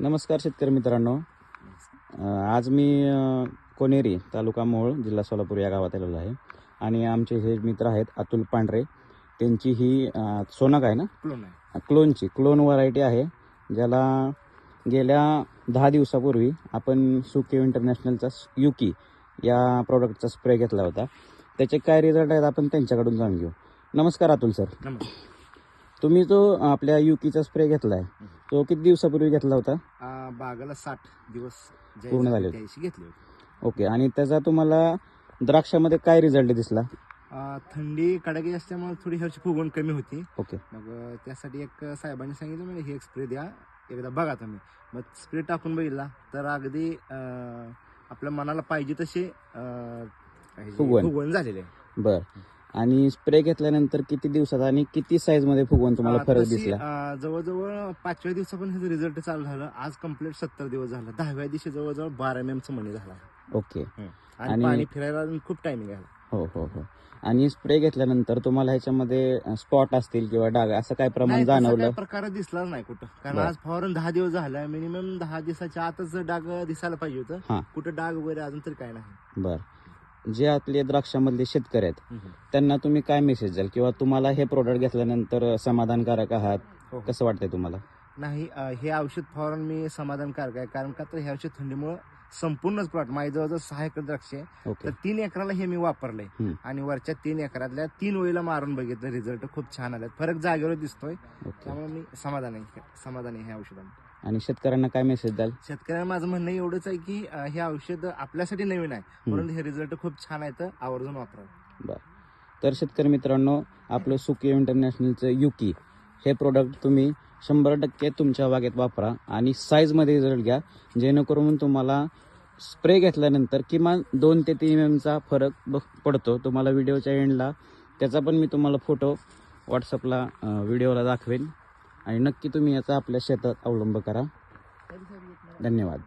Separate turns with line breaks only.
नमस्कार शेतकरी मित्रांनो. आज मी कोनेरी तालुका मोहोळ जिल्हा सोलापूर या गावात आलेलो आहे आणि आमचे हे मित्र आहेत अतुल पांढरे. त्यांची ही सोनक आहे ना, क्लोन व्हरायटी आहे, ज्याला गेल्या 10 दिवसापूर्वी आपण सुकेव इंटरनॅशनलचा युकी या प्रोडक्टचा स्प्रे घेतला होता. त्याचे काय रिझल्ट आहेत आपण त्यांच्याकडून जाणून घेऊ. नमस्कार अतुल सर. तुम्ही जो आपल्या युकीचा स्प्रे घेतलाय तो किती दिवसापूर्वी घेतला होता?
बागाला 60 दिवस
पूर्ण झाले
घेतले होते.
ओके. आणि त्याचा तुम्हाला द्राक्षामध्ये काय रिझल्ट दिसला?
थंडी कडाकी असल्यामुळे थोडी ह्याची फुगवण कमी होती.
ओके.
मग त्यासाठी एक साहेबांनी सांगितलं म्हणजे हे एक स्प्रे द्या, एकदा बघा तुम्ही. मग स्प्रे टाकून बघितला तर अगदी आपल्या मनाला पाहिजे तसे फुगवण झालेले आहे.
बर. आणि स्प्रे घेतल्यानंतर किती दिवसात आणि किती साईज मध्ये फुगवून तुम्हाला फरक दिसला?
जवळजवळ 5व्या दिवसापासून ह्याचं रिझल्ट चालू झालं. आज कंप्लीट 70 दिवस झालं. 10व्या दिवशी जवळजवळ 12 mm चा मणी झाला.
ओके.
आणि पाणी फिरायला खूप टायमिंग आहे.
हो हो हो. आणि स्प्रे घेतल्यानंतर तुम्हाला ह्याच्यामध्ये स्पॉट असतील किंवा डाग असं काय प्रमाण जाणवलं?
प्रकार दिसला नाही कुठं, कारण आज फवारून 10 दिवस झाला. मिनिमम 10 दिवसाच्या आतच डाग दिसायला पाहिजे होतं. कुठं डाग वगैरे अजून तरी काय नाही.
बर. जे आपले द्राक्षामधले शेतकरी आहेत त्यांना तुम्ही काय मेसेज द्याल, किंवा तुम्हाला हे प्रोडक्ट घेतल्यानंतर समाधानकारक आहात? कसं वाटतंय तुम्हाला?
नाही, हे औषध फवारून मी समाधानकारक आहे. कारण का तर हे औषध थंडीमुळे संपूर्णच प्लॉट माझ्या जवळजवळ 6 एकर द्राक्ष आहे. तर 3 एकराला हे मी वापरलंय आणि वरच्या 3 एकरातल्या 3 वेळेला मारून बघितलं. रिझल्ट खूप छान आले. फरक जागेवर दिसतोय. त्यामुळे मी समाधानी आहे ह्या औषधाने.
आणि शेतकऱ्यांना काय मेसेज द्याल?
शेतकऱ्यांना माझं म्हणणं एवढंच आहे की हे औषध आपल्यासाठी नवीन आहे, परंतु हे रिझल्ट खूप छान आहे, तर आवर्जून वापरा.
बरं. तर शेतकरी मित्रांनो, आपलं सुकेव इंटरनॅशनलचं युकी हे प्रोडक्ट तुम्ही 100% तुमच्या बागेत वापरा आणि साईजमध्ये रिझल्ट घ्या, जेणेकरून तुम्हाला स्प्रे घेतल्यानंतर किमान 2 ते 3 mm चा फरक पडतो. तुम्हाला व्हिडिओच्या एंडला त्याचा पण मी तुम्हाला फोटो व्हॉट्सअपला व्हिडिओला दाखवेन आणि नक्की तुम्ही याचा आपल्या शेतात अवलंब करा. धन्यवाद.